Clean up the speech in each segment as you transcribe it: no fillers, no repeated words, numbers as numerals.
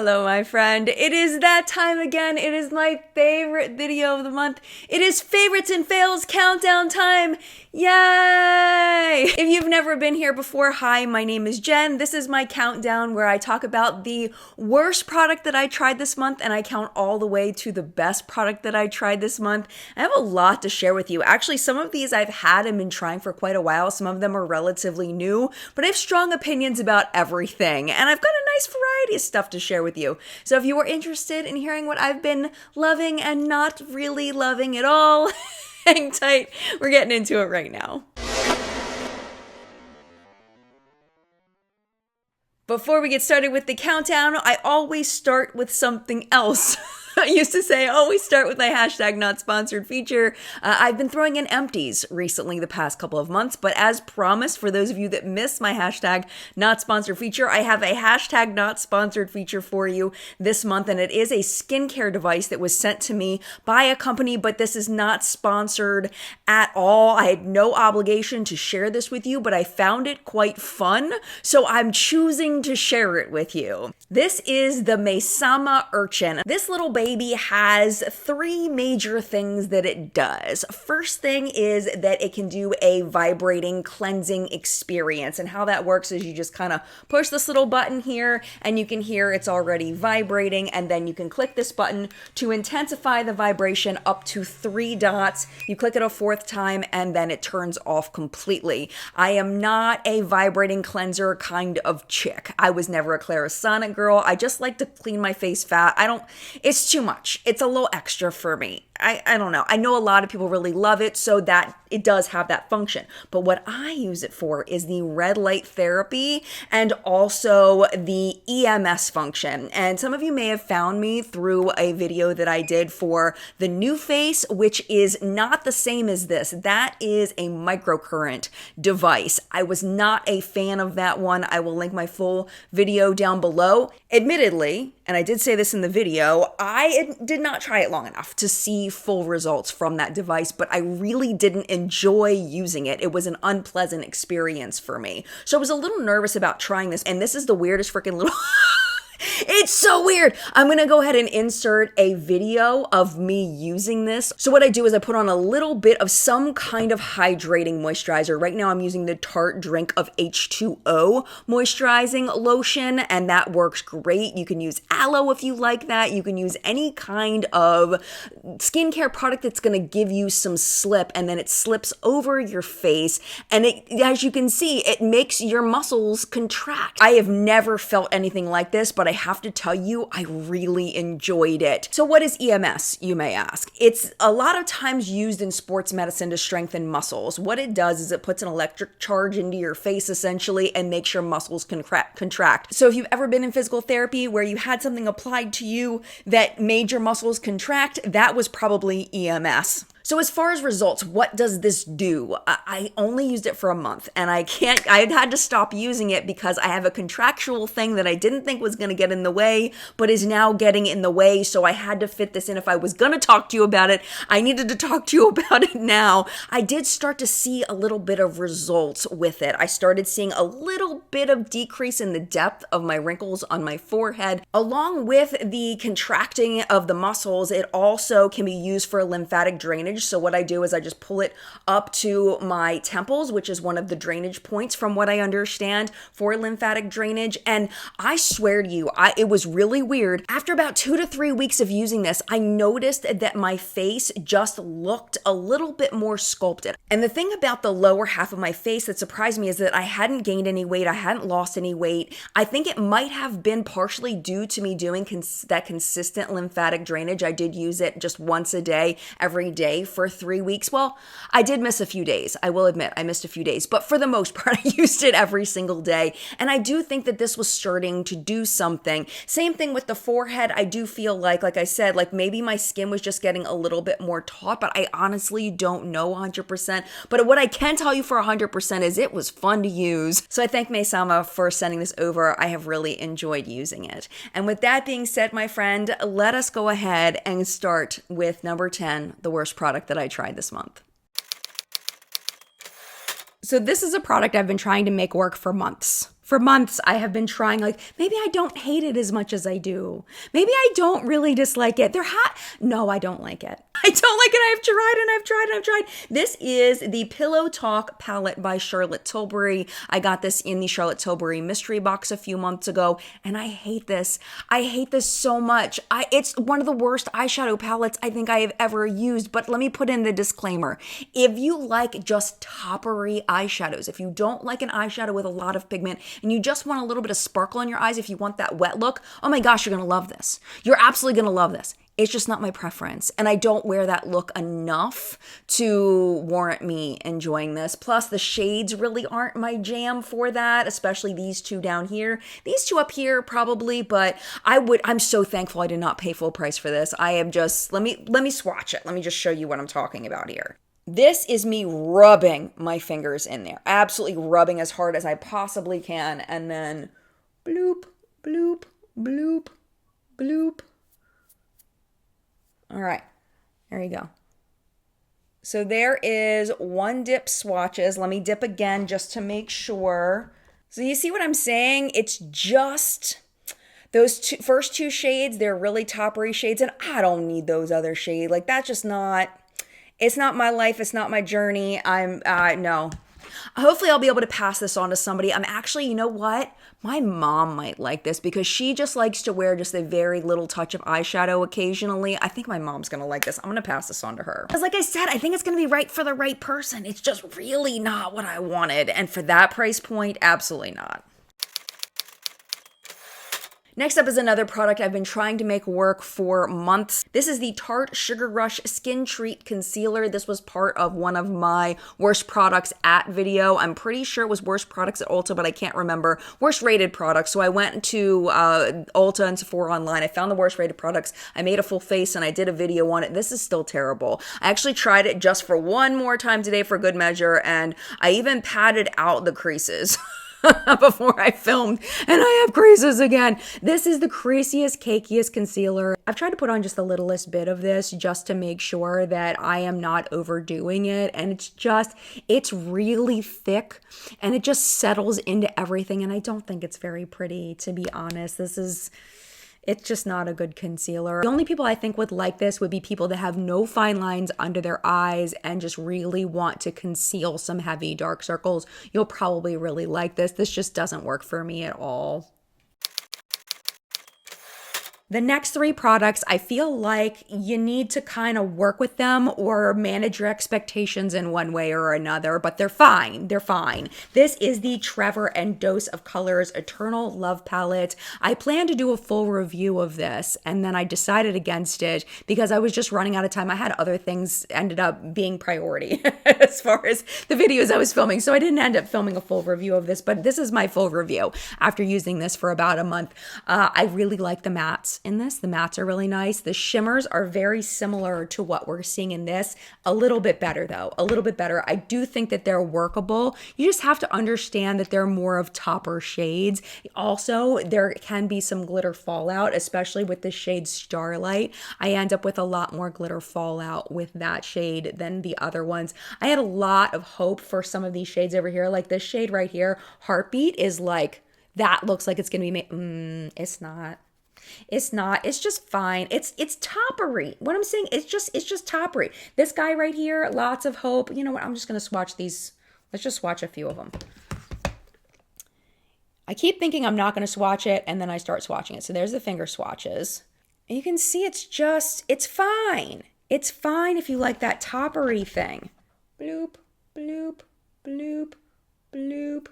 Hello, my friend. It is that time again. It is my favorite video of the month. It is favorites and fails countdown time. Yay! If you've never been here before, hi, my name is Jen. This is my countdown where I talk about the worst product that I tried this month and I count all the way to the best product that I tried this month. I have a lot to share with you. Actually, some of these I've had and been trying for quite a while. Some of them are relatively new, but I have strong opinions about everything. And I've got a nice variety of stuff to share with you. So if you are interested in hearing what I've been loving and not really loving at all, hang tight. We're getting into it right now. Before we get started with the countdown, I always start with something else. I used to say I always start with my hashtag not sponsored feature. I've been throwing in empties recently the past couple of months, but as promised, for those of you that missed my hashtag not sponsored feature, I have a hashtag not sponsored feature for you this month, and it is a skincare device that was sent to me by a company, but this is not sponsored at all. I had no obligation to share this with you, but I found it quite fun, so I'm choosing to share it with you. This is the Maysama Urchin. This little baby has three major things that it does. First thing is that it can do a vibrating cleansing experience, and how that works is you just kind of push this little button here and you can hear it's already vibrating, and then you can click this button to intensify the vibration up to 3 dots. You click it a 4th time and then it turns off completely. I am not a vibrating cleanser kind of chick. I was never a Clarisonic girl. I just like to clean my face fat. It's too much. It's a little extra for me. I don't know. I know a lot of people really love it, so that it does have that function. But what I use it for is the red light therapy and also the EMS function. And some of you may have found me through a video that I did for the new face, which is not the same as this. That is a microcurrent device. I was not a fan of that one. I will link my full video down below. Admittedly, and I did say this in the video, I did not try it long enough to see full results from that device, but I really didn't enjoy using it. It was an unpleasant experience for me. So I was a little nervous about trying this, and this is the weirdest freaking little... It's so weird. I'm going to go ahead and insert a video of me using this. So what I do is I put on a little bit of some kind of hydrating moisturizer. Right now I'm using the Tarte Drink of H2O moisturizing lotion, and that works great. You can use aloe if you like that. You can use any kind of skincare product that's going to give you some slip, and then it slips over your face, and as you can see, it makes your muscles contract. I have never felt anything like this, but I have to tell you, I really enjoyed it. So what is EMS, you may ask? It's a lot of times used in sports medicine to strengthen muscles. What it does is it puts an electric charge into your face essentially and makes your muscles contract. So if you've ever been in physical therapy where you had something applied to you that made your muscles contract, that was probably EMS. So as far as results, what does this do? I only used it for a month, and I had to stop using it because I have a contractual thing that I didn't think was going to get in the way, but is now getting in the way. So I had to fit this in. If I was going to talk to you about it, I needed to talk to you about it now. I did start to see a little bit of results with it. I started seeing a little bit of decrease in the depth of my wrinkles on my forehead. Along with the contracting of the muscles, it also can be used for lymphatic drainage. So what I do is I just pull it up to my temples, which is one of the drainage points from what I understand for lymphatic drainage. And I swear to you, it was really weird. After about 2 to 3 weeks of using this, I noticed that my face just looked a little bit more sculpted. And the thing about the lower half of my face that surprised me is that I hadn't gained any weight. I hadn't lost any weight. I think it might have been partially due to me doing that consistent lymphatic drainage. I did use it just once a day, every day for 3 weeks. Well, I did miss a few days. I will admit I missed a few days, but for the most part, I used it every single day. And I do think that this was starting to do something. Same thing with the forehead. I do feel like I said, like maybe my skin was just getting a little bit more taut, but I honestly don't know 100%. But what I can tell you for 100% is it was fun to use. So I thank Maysama for sending this over. I have really enjoyed using it. And with that being said, my friend, let us go ahead and start with number 10, the worst product that I tried this month. So this is a product I've been trying to make work for months. For months, I have been trying, like, maybe I don't hate it as much as I do. Maybe I don't really dislike it. No, I don't like it. I don't like it. I've tried and I've tried and I've tried. This is the Pillow Talk palette by Charlotte Tilbury. I got this in the Charlotte Tilbury mystery box a few months ago, and I hate this. I hate this so much. It's one of the worst eyeshadow palettes I think I have ever used, but let me put in the disclaimer. If you like just toppery eyeshadows, if you don't like an eyeshadow with a lot of pigment, and you just want a little bit of sparkle in your eyes, if you want that wet look, oh my gosh, you're gonna love this. You're absolutely gonna love this. It's just not my preference, and I don't wear that look enough to warrant me enjoying this. Plus, the shades really aren't my jam for that, especially these two down here. These two up here probably, but I'm so thankful I did not pay full price for this. I am just, let me swatch it. Let me just show you what I'm talking about here. This is me rubbing my fingers in there, absolutely rubbing as hard as I possibly can, and then bloop, bloop, bloop, bloop. All right, there you go. So there is one dip swatches. Let me dip again just to make sure. So you see what I'm saying? It's just those first two shades. They're really toppery shades, and I don't need those other shades. Like, that's just not, it's not my life. It's not my journey. No. Hopefully I'll be able to pass this on to somebody. I'm actually, you know what? My mom might like this because she just likes to wear just a very little touch of eyeshadow occasionally. I think my mom's going to like this. I'm going to pass this on to her. Because like I said, I think it's going to be right for the right person. It's just really not what I wanted. And for that price point, absolutely not. Next up is another product I've been trying to make work for months. This is the Tarte Sugar Rush Skin Treat Concealer. This was part of one of my worst products at video. I'm pretty sure it was worst products at Ulta, but I can't remember. Worst rated products. So I went to Ulta and Sephora online. I found the worst rated products. I made a full face and I did a video on it. This is still terrible. I actually tried it just for one more time today for good measure, and I even patted out the creases. Before I filmed, and I have creases again. This is the creasiest, cakiest concealer. I've tried to put on just the littlest bit of this just to make sure that I am not overdoing it, and it's really thick, and it just settles into everything, and I don't think it's very pretty, to be honest. It's just not a good concealer. The only people I think would like this would be people that have no fine lines under their eyes and just really want to conceal some heavy dark circles. You'll probably really like this. This just doesn't work for me at all. The next three products, I feel like you need to kind of work with them or manage your expectations in one way or another, but they're fine. They're fine. This is the Trevor and Dose of Colors Eternal Love Palette. I planned to do a full review of this, and then I decided against it because I was just running out of time. I had other things ended up being priority as far as the videos I was filming, so I didn't end up filming a full review of this, but this is my full review after using this for about a month. I really like the mattes in this. The mattes are really nice. The shimmers are very similar to what we're seeing in this. A little bit better though, a little bit better. I do think that they're workable. You just have to understand that they're more of topper shades. Also, there can be some glitter fallout, especially with the shade Starlight. I end up with a lot more glitter fallout with that shade than the other ones. I had a lot of hope for some of these shades over here. Like this shade right here, Heartbeat, is like, that looks like it's gonna be made. It's not. It's not. It's just fine. It's toppery. What I'm saying, it's just toppery. This guy right here, lots of hope. You know what? I'm just gonna swatch these. Let's just swatch a few of them. I keep thinking I'm not gonna swatch it, and then I start swatching it. So there's the finger swatches. And you can see it's fine. It's fine if you like that toppery thing. Bloop, bloop, bloop, bloop.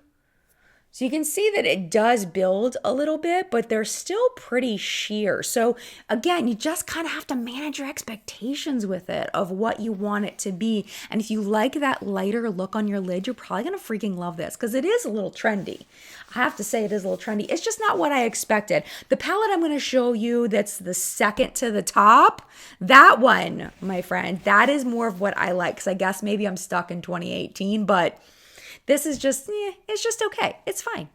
So you can see that it does build a little bit, but they're still pretty sheer. So again, you just kind of have to manage your expectations with it of what you want it to be. And if you like that lighter look on your lid, you're probably going to freaking love this because it is a little trendy. I have to say it is a little trendy. It's just not what I expected. The palette I'm going to show you that's the second to the top, that one, my friend, that is more of what I like because I guess maybe I'm stuck in 2018, but this is just, it's just okay. It's fine.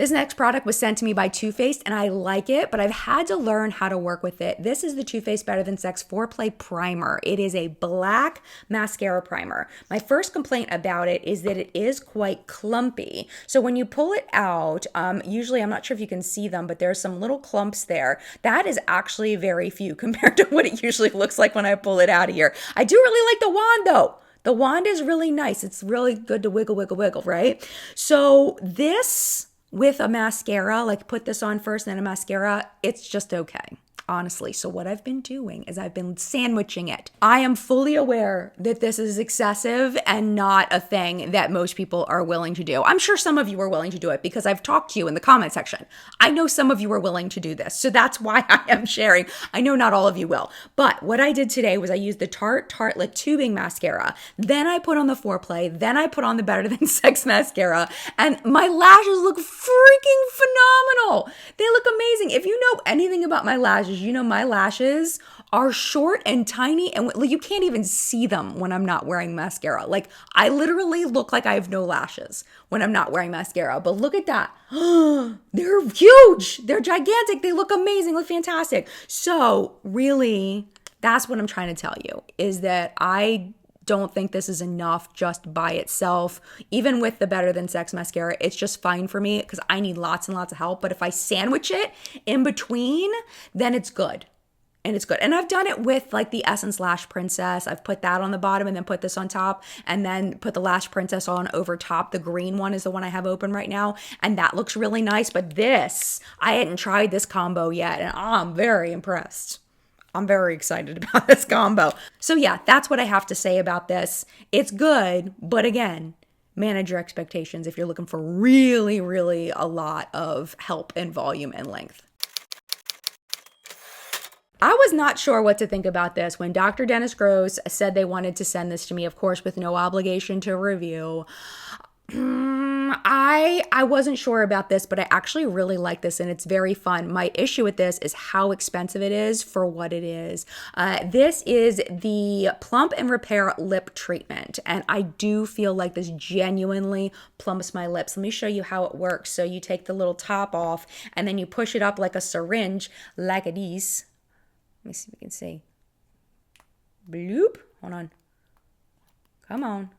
This next product was sent to me by Too Faced and I like it, but I've had to learn how to work with it. This is the Too Faced Better Than Sex Foreplay Primer. It is a black mascara primer. My first complaint about it is that it is quite clumpy. So when you pull it out, usually, I'm not sure if you can see them, but there's some little clumps there. That is actually very few compared to what it usually looks like when I pull it out of here. I do really like the wand though. The wand is really nice. It's really good to wiggle, wiggle, wiggle, right? So this with a mascara, like put this on first and then a mascara, it's just okay, honestly. So what I've been doing is I've been sandwiching it. I am fully aware that this is excessive and not a thing that most people are willing to do. I'm sure some of you are willing to do it because I've talked to you in the comment section. I know some of you are willing to do this. So that's why I am sharing. I know not all of you will. But what I did today was I used the Tarte Tartelette Tubing Mascara. Then I put on the Foreplay. Then I put on the Better Than Sex Mascara. And my lashes look freaking phenomenal. They look amazing. If you know anything about my lashes, you know my lashes are short and tiny and you can't even see them when I'm not wearing mascara. Like I literally look like I have no lashes when I'm not wearing mascara. But look at that. They're huge. They're gigantic. They look amazing. Look fantastic. So really, that's what I'm trying to tell you is that I don't think this is enough just by itself. Even with the Better Than Sex mascara, it's just fine for me because I need lots and lots of help. But if I sandwich it in between, then it's good. And it's good. And I've done it with like the Essence Lash Princess. I've put that on the bottom and then put this on top and then put the Lash Princess on over top. The green one is the one I have open right now. And that looks really nice. But this, I hadn't tried this combo yet. And I'm very impressed. I'm very excited about this combo. So yeah, that's what I have to say about this. It's good, but again, manage your expectations if you're looking for really, really a lot of help and volume and length. I was not sure what to think about this when Dr. Dennis Gross said they wanted to send this to me, of course, with no obligation to review. I wasn't sure about this, but I actually really like this and it's very fun. My issue with this is how expensive it is for what it is. This is the Plump and Repair Lip Treatment, and I do feel like this genuinely plumps my lips. Let me show you how it works. So you take the little top off and then you push it up like a syringe, like a this. Let me see if we can see. Bloop. Hold on. Come on.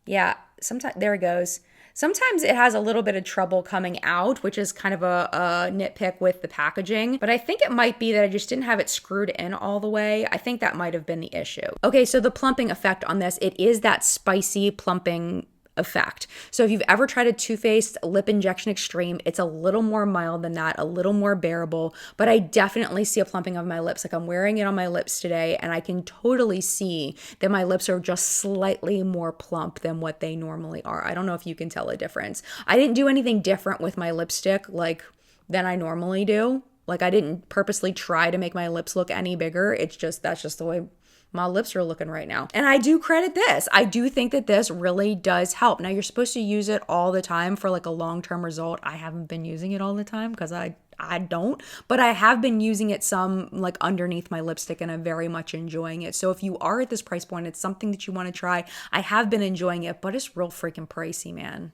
Yeah, sometimes, there it goes. Sometimes it has a little bit of trouble coming out, which is kind of a nitpick with the packaging. But I think it might be that I just didn't have it screwed in all the way. I think that might have been the issue. Okay, so the plumping effect on this, it is that spicy plumping effect. So if you've ever tried a Too Faced Lip Injection Extreme, it's a little more mild than that, a little more bearable, but I definitely see a plumping of my lips. Like I'm wearing it on my lips today and I can totally see that my lips are just slightly more plump than what they normally are. I don't know if you can tell a difference. I didn't do anything different with my lipstick like than I normally do. Like I didn't purposely try to make my lips look any bigger. It's just, that's just the way my lips are looking right now. And I do credit this. I do think that this really does help. Now you're supposed to use it all the time for like a long-term result. I haven't been using it all the time because I don't, but I have been using it some like underneath my lipstick and I'm very much enjoying it. So if you are at this price point, it's something that you want to try. I have been enjoying it, but it's real freaking pricey, man.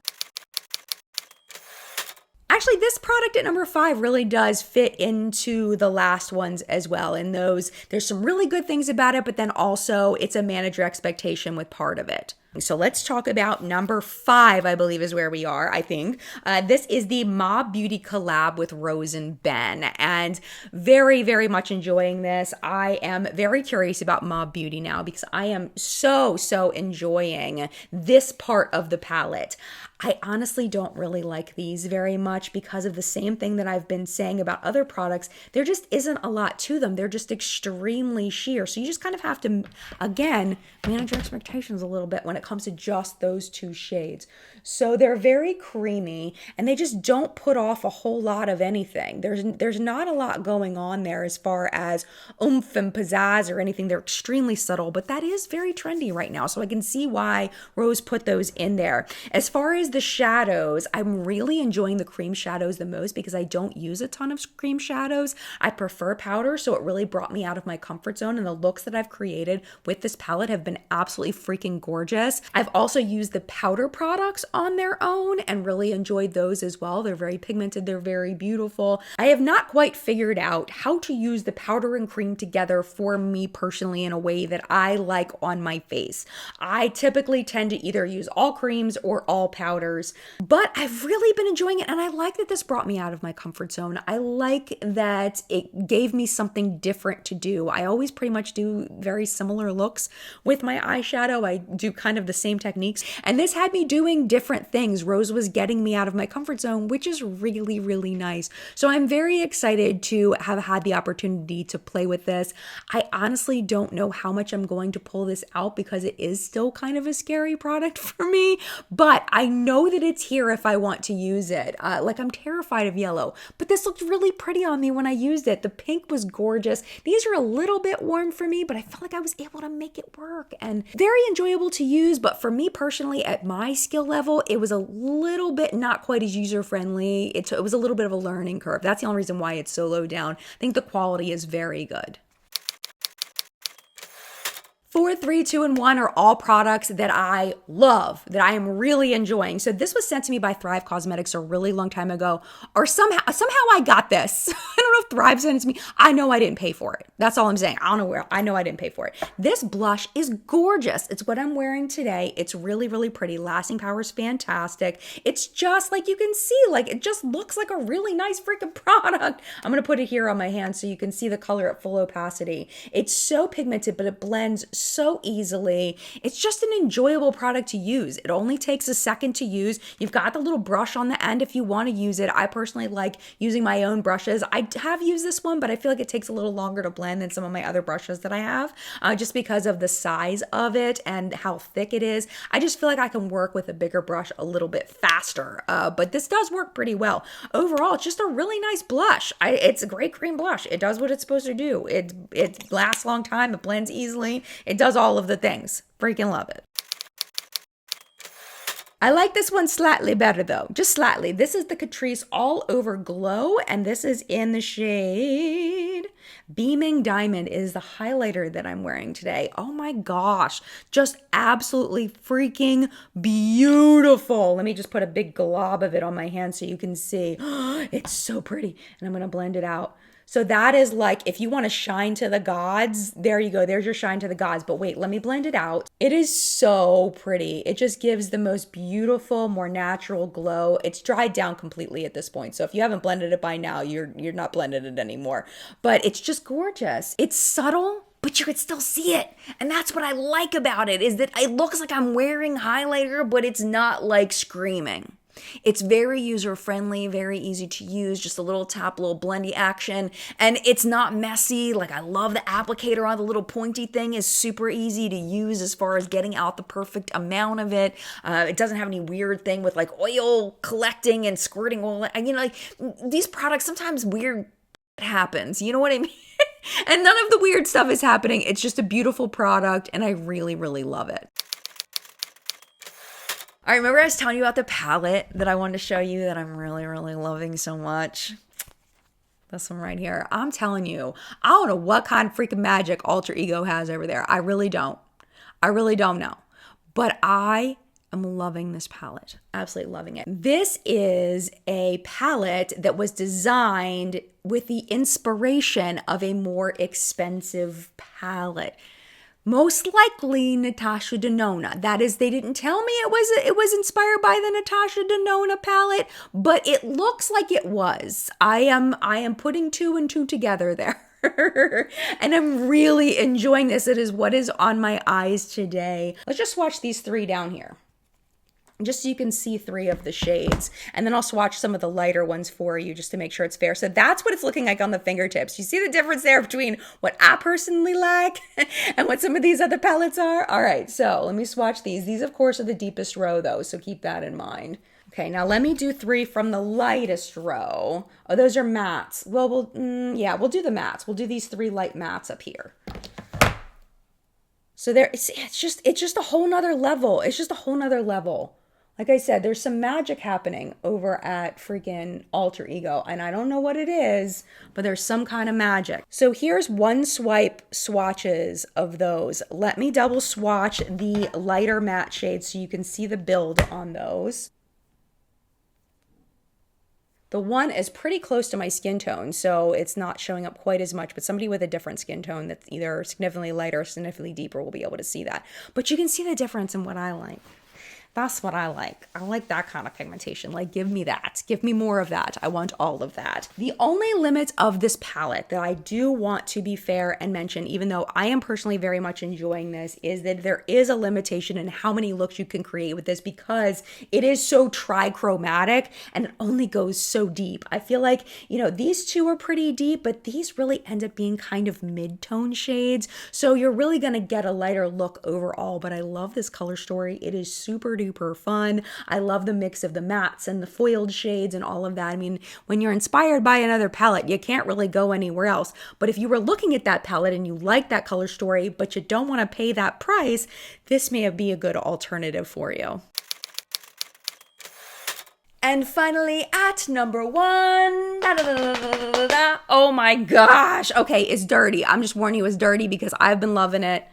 Actually, this product at number 5 really does fit into the last ones as well. And those, there's some really good things about it, but then also it's a manage your expectation with part of it. So let's talk about number 5, I believe is where we are, I think. This is the Mob Beauty collab with Rose and Ben, and very, very much enjoying this. I am very curious about Mob Beauty now because I am so enjoying this part of the palette. I honestly don't really like these very much because of the same thing that I've been saying about other products. There just isn't a lot to them. They're just extremely sheer. So you just kind of have to, again, manage your expectations a little bit when it comes to just those 2 shades. So they're very creamy and they just don't put off a whole lot of anything. There's not a lot going on there as far as oomph and pizzazz or anything. They're extremely subtle, but that is very trendy right now. So I can see why Rose put those in there. As far as the shadows, I'm really enjoying the cream shadows the most because I don't use a ton of cream shadows. I prefer powder, so it really brought me out of my comfort zone, and the looks that I've created with this palette have been absolutely freaking gorgeous. this. I've also used the powder products on their own and really enjoyed those as well. They're very pigmented, they're very beautiful. I have not quite figured out how to use the powder and cream together for me personally in a way that I like on my face. I typically tend to either use all creams or all powders, but I've really been enjoying it, and I like that this brought me out of my comfort zone. I like that it gave me something different to do. I always pretty much do very similar looks with my eyeshadow. I do kind of the same techniques, and this had me doing different things. Rose was getting me out of my comfort zone, which is really, really nice. So I'm very excited to have had the opportunity to play with this. I honestly don't know how much I'm going to pull this out because it is still kind of a scary product for me, but I know that it's here if I want to use it. Like, I'm terrified of yellow, but this looked really pretty on me when I used it. The pink was gorgeous. These are a little bit warm for me, but I felt like I was able to make it work and very enjoyable to use. But for me personally, at my skill level, it was a little bit not quite as user-friendly. It was a little bit of a learning curve. That's the only reason why it's so low down. I think the quality is very good. 4, 3, 2, and 1 are all products that I love, that I am really enjoying. So this was sent to me by Thrive Causemetics a really long time ago, or somehow I got this. I don't know if Thrive sent it to me. I know I didn't pay for it. That's all I'm saying. I don't know where. I know I didn't pay for it. This blush is gorgeous. It's what I'm wearing today. It's really, really pretty. Lasting power is fantastic. It's just like you can see, like it just looks like a really nice freaking product. I'm going to put it here on my hand so you can see the color at full opacity. It's so pigmented, but it blends so easily. It's just an enjoyable product to use. It only takes a second to use. You've got the little brush on the end if you want to use it. I personally like using my own brushes. I have used this one, but I feel like it takes a little longer to blend than some of my other brushes that I have, just because of the size of it and how thick it is. I just feel like I can work with a bigger brush a little bit faster, but this does work pretty well. Overall, it's just a really nice blush. It's a great cream blush. It does what it's supposed to do. It lasts a long time. It blends easily. It does all of the things. Freaking love it. I like this one slightly better though, just slightly. This is the Catrice All Over Glow, and this is in the shade Beaming Diamond is the highlighter that I'm wearing today. Oh my gosh, just absolutely freaking beautiful. Let me just put a big glob of it on my hand so you can see. It's so pretty, and I'm gonna blend it out. So that is like, if you want to shine to the gods, there you go. There's your shine to the gods. But wait, let me blend it out. It is so pretty. It just gives the most beautiful, more natural glow. It's dried down completely at this point. So if you haven't blended it by now, you're not blended it anymore. But it's just gorgeous. It's subtle, but you could still see it. And that's what I like about it, is that it looks like I'm wearing highlighter, but it's not like screaming. It's very user-friendly, very easy to use, just a little tap, little blendy action, and it's not messy. Like, I love the applicator on the little pointy thing is super easy to use as far as getting out the perfect amount of it. It doesn't have any weird thing with like oil collecting and squirting oil. You know, like these products, sometimes weird happens, you know what I mean? And none of the weird stuff is happening. It's just a beautiful product, and I really, really love it. I remember I was telling you about the palette that I wanted to show you that I'm really, really loving so much. This one right here. I'm telling you, I don't know what kind of freaking magic Alter Ego has over there. I really don't. I really don't know. But I am loving this palette. Absolutely loving it. This is a palette that was designed with the inspiration of a more expensive palette. Most likely Natasha Denona. That is, they didn't tell me it was inspired by the Natasha Denona palette, but it looks like it was. I am putting 2 and 2 together there. And I'm really enjoying this. It is what is on my eyes today. Let's just swatch these 3 down here, just so you can see 3 of the shades. And then I'll swatch some of the lighter ones for you just to make sure it's fair. So that's what it's looking like on the fingertips. You see the difference there between what I personally like and what some of these other palettes are? All right, so let me swatch these. These, of course, are the deepest row, though, so keep that in mind. Okay, now let me do 3 from the lightest row. Oh, those are mattes. Well, we'll do the mattes. We'll do these 3 light mattes up here. So there, it's just a whole nother level. It's just a whole nother level. Like I said, there's some magic happening over at freaking Alter Ego, and I don't know what it is, but there's some kind of magic. So here's one swipe swatches of those. Let me double swatch the lighter matte shades so you can see the build on those. The one is pretty close to my skin tone, so it's not showing up quite as much, but somebody with a different skin tone that's either significantly lighter or significantly deeper will be able to see that. But you can see the difference in what I like. That's what I like. I like that kind of pigmentation. Like, give me that. Give me more of that. I want all of that. The only limit of this palette that I do want to be fair and mention, even though I am personally very much enjoying this, is that there is a limitation in how many looks you can create with this because it is so trichromatic and it only goes so deep. I feel like, you know, these two are pretty deep, but these really end up being kind of mid-tone shades. So you're really going to get a lighter look overall, but I love this color story. It is super duper fun. I love the mix of the mattes and the foiled shades and all of that. I mean, when you're inspired by another palette, you can't really go anywhere else. But if you were looking at that palette and you like that color story, but you don't want to pay that price, this may be a good alternative for you. And finally, at number one, oh my gosh. Okay, it's dirty. I'm just warning you, it's dirty because I've been loving it.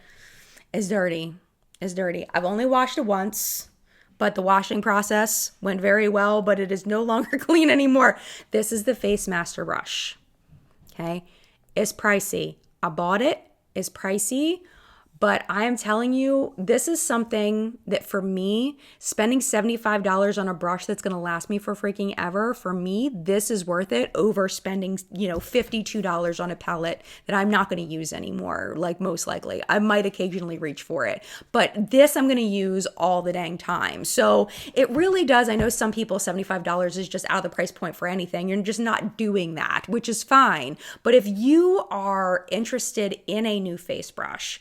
It's dirty. It's dirty. I've only washed it once, but the washing process went very well, but it is no longer clean anymore. This is the Facemaster Brush. Okay, it's pricey. I bought it. It's pricey. But I am telling you, this is something that for me, spending $75 on a brush that's going to last me for freaking ever, for me, this is worth it over spending, you know, $52 on a palette that I'm not going to use anymore, like most likely. I might occasionally reach for it, but this I'm going to use all the dang time. So it really does. I know some people, $75 is just out of the price point for anything. You're just not doing that, which is fine. But if you are interested in a new face brush,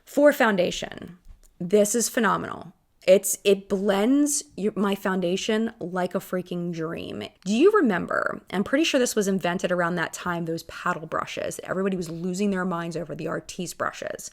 for foundation, this is phenomenal. It blends my foundation like a freaking dream. Do you remember, I'm pretty sure this was invented around that time, those paddle brushes. Everybody was losing their minds over the Artiste brushes.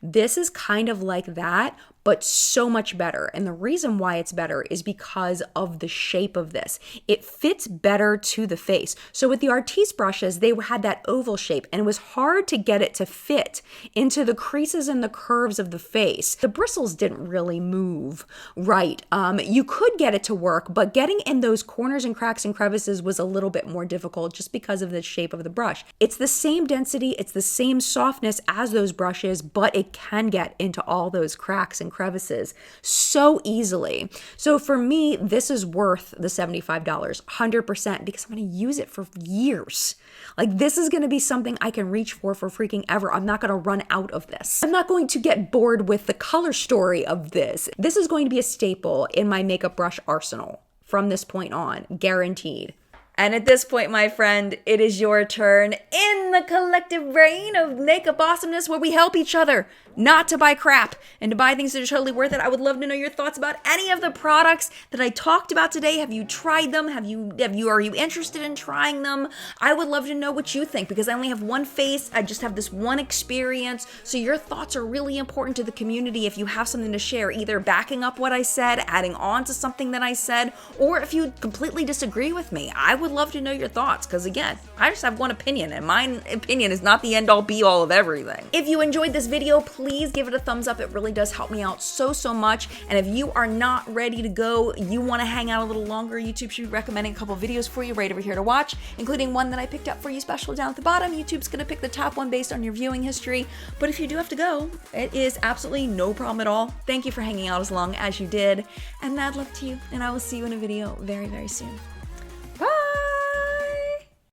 This is kind of like that, but so much better. And the reason why it's better is because of the shape of this. It fits better to the face. So with the Artiste brushes, they had that oval shape and it was hard to get it to fit into the creases and the curves of the face. The bristles didn't really move right. You could get it to work, but getting in those corners and cracks and crevices was a little bit more difficult just because of the shape of the brush. It's the same density, it's the same softness as those brushes, but it can get into all those cracks and crevices so easily. So for me, this is worth the $75, 100%, because I'm going to use it for years. Like, this is going to be something I can reach for freaking ever. I'm not going to run out of this. I'm not going to get bored with the color story of this. This is going to be a staple in my makeup brush arsenal from this point on, guaranteed. And at this point, my friend, it is your turn in the collective brain of makeup awesomeness where we help each other not to buy crap and to buy things that are totally worth it. I would love to know your thoughts about any of the products that I talked about today. Have you tried them? Are you interested in trying them? I would love to know what you think because I only have one face. I just have this one experience. So your thoughts are really important to the community if you have something to share, either backing up what I said, adding on to something that I said, or if you completely disagree with me. I would love to know your thoughts because, again, I just have one opinion and my opinion is not the end all be all of everything. If you enjoyed this video, please give it a thumbs up. It really does help me out so much. And if you are not ready to go, you want to hang out a little longer, YouTube should be recommending a couple videos for you right over here to watch, including one that I picked up for you special down at the bottom. YouTube's going to pick the top one based on your viewing history. But if you do have to go, it is absolutely no problem at all. Thank you for hanging out as long as you did. And mad love to you. And I will see you in a video very, very soon.